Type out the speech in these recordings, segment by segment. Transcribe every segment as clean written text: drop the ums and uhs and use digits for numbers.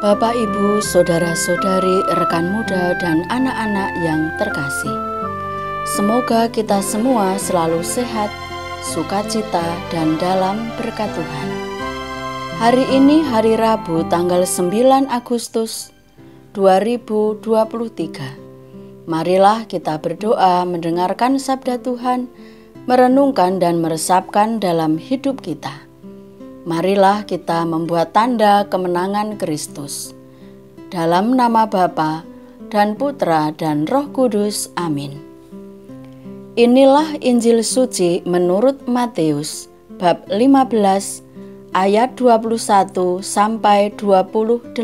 Bapak, Ibu, saudara-saudari, rekan muda, dan anak-anak yang terkasih. Semoga kita semua selalu sehat, sukacita, dan dalam berkat Tuhan. Hari ini hari Rabu tanggal 9 Agustus 2023. Marilah kita berdoa mendengarkan sabda Tuhan, merenungkan dan meresapkan dalam hidup kita. Marilah kita membuat tanda kemenangan Kristus. Dalam nama Bapa dan Putra dan Roh Kudus. Amin. Inilah Injil suci menurut Matius bab 15 ayat 21 sampai 28.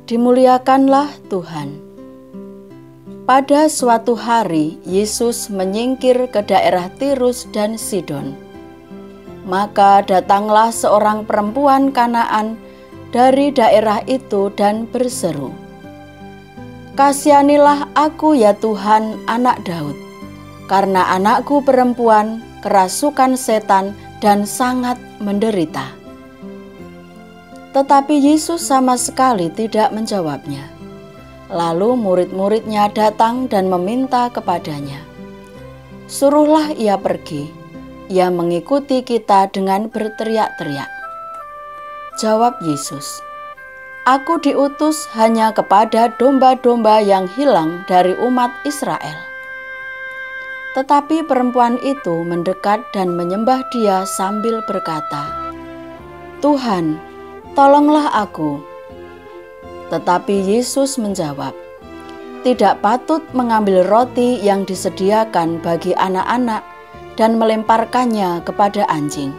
Dimuliakanlah Tuhan. Pada suatu hari Yesus menyingkir ke daerah Tirus dan Sidon. Maka datanglah seorang perempuan Kanaan dari daerah itu dan berseru, "Kasihanilah aku ya Tuhan, anak Daud, karena anakku perempuan kerasukan setan dan sangat menderita." Tetapi Yesus sama sekali tidak menjawabnya. Lalu murid-muridnya datang dan meminta kepadanya, "Suruhlah ia pergi." Ia mengikuti kita dengan berteriak-teriak. Jawab Yesus, "Aku diutus hanya kepada domba-domba yang hilang dari umat Israel." Tetapi perempuan itu mendekat dan menyembah Dia sambil berkata, "Tuhan, tolonglah aku." Tetapi Yesus menjawab, "Tidak patut mengambil roti yang disediakan bagi anak-anak dan melemparkannya kepada anjing."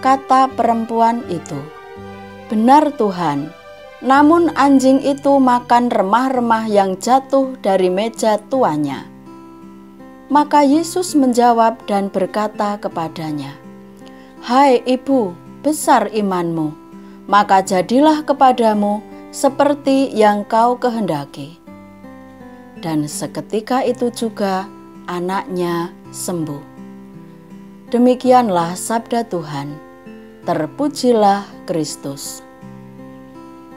Kata perempuan itu, "Benar Tuhan, namun anjing itu makan remah-remah yang jatuh dari meja tuannya." Maka Yesus menjawab dan berkata kepadanya, "Hai ibu, besar imanmu, maka jadilah kepadamu seperti yang kau kehendaki." Dan seketika itu juga anaknya sembuh. Demikianlah sabda Tuhan. Terpujilah Kristus.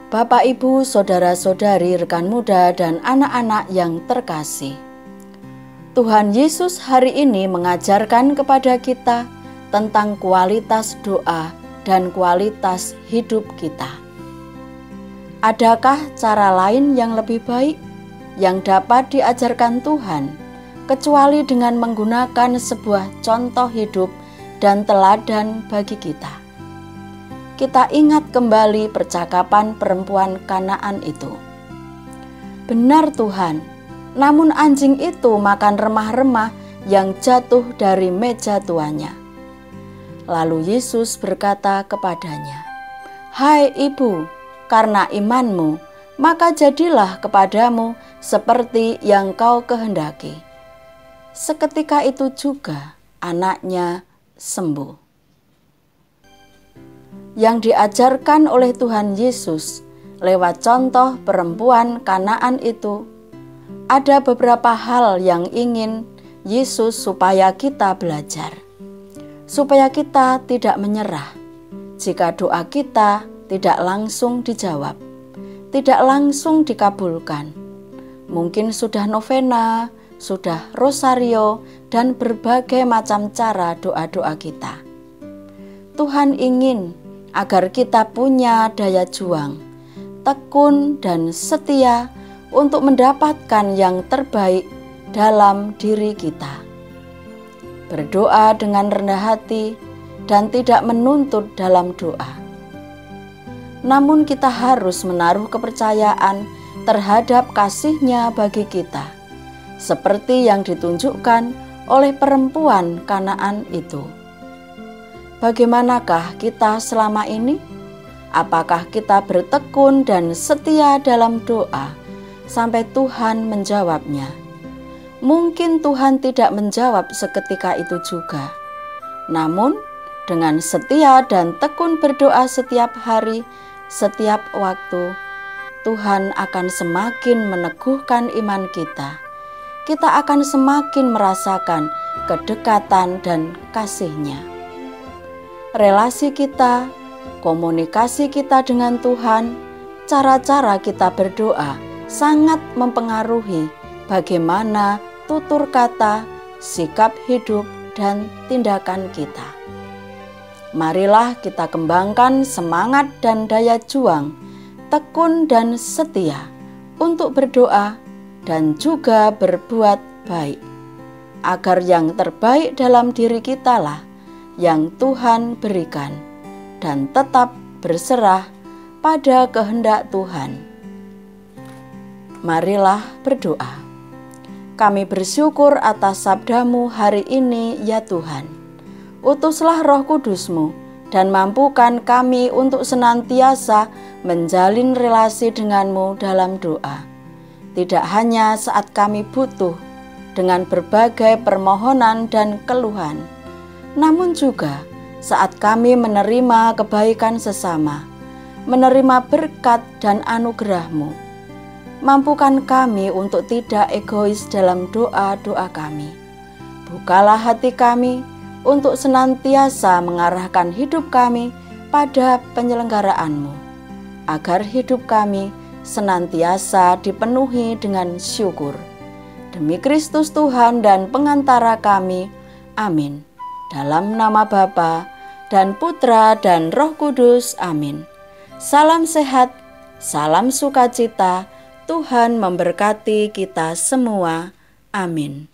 Bapak, Ibu, saudara-saudari, rekan muda, dan anak-anak yang terkasih, Tuhan Yesus hari ini mengajarkan kepada kita tentang kualitas doa dan kualitas hidup kita. Adakah cara lain yang lebih baik yang dapat diajarkan Tuhan kecuali dengan menggunakan sebuah contoh hidup dan teladan bagi kita? Kita ingat kembali percakapan perempuan Kanaan itu. "Benar Tuhan, namun anjing itu makan remah-remah yang jatuh dari meja tuannya." Lalu Yesus berkata kepadanya, "Hai ibu, karena imanmu, maka jadilah kepadamu seperti yang kau kehendaki." Seketika itu juga anaknya sembuh. Yang diajarkan oleh Tuhan Yesus lewat contoh perempuan Kanaan itu, ada beberapa hal yang ingin Yesus supaya kita belajar. Supaya kita tidak menyerah jika doa kita tidak langsung dijawab, tidak langsung dikabulkan. Mungkin sudah novena, sudah rosario, dan berbagai macam cara doa-doa kita. Tuhan ingin agar kita punya daya juang, tekun dan setia untuk mendapatkan yang terbaik dalam diri kita. Berdoa dengan rendah hati dan tidak menuntut dalam doa. Namun kita harus menaruh kepercayaan terhadap kasih-Nya bagi kita, seperti yang ditunjukkan oleh perempuan Kanaan itu. Bagaimanakah kita selama ini? Apakah kita bertekun dan setia dalam doa sampai Tuhan menjawabnya? Mungkin Tuhan tidak menjawab seketika itu juga. Namun, dengan setia dan tekun berdoa setiap hari, setiap waktu, Tuhan akan semakin meneguhkan iman kita. Kita akan semakin merasakan kedekatan dan kasih-Nya. Relasi kita komunikasi kita dengan Tuhan, cara-cara kita berdoa sangat mempengaruhi bagaimana tutur kata, sikap hidup, dan tindakan kita. Marilah kita kembangkan semangat dan daya juang, tekun dan setia untuk berdoa dan juga berbuat baik, agar yang terbaik dalam diri kita lah yang Tuhan berikan, dan tetap berserah pada kehendak Tuhan. Marilah berdoa. Kami bersyukur atas sabda-Mu hari ini ya Tuhan. Utuslah Roh Kudus-Mu dan mampukan kami untuk senantiasa menjalin relasi dengan-Mu dalam doa. Tidak hanya saat kami butuh dengan berbagai permohonan dan keluhan, namun juga saat kami menerima kebaikan sesama, menerima berkat dan anugerah-Mu. Mampukan kami untuk tidak egois dalam doa-doa kami. Bukalah hati kami untuk senantiasa mengarahkan hidup kami pada penyelenggaraan-Mu, agar hidup kami senantiasa dipenuhi dengan syukur. Demi Kristus Tuhan dan pengantara kami. Amin. Dalam nama Bapa dan Putra dan Roh Kudus. Amin. Salam sehat, salam sukacita. Tuhan memberkati kita semua. Amin.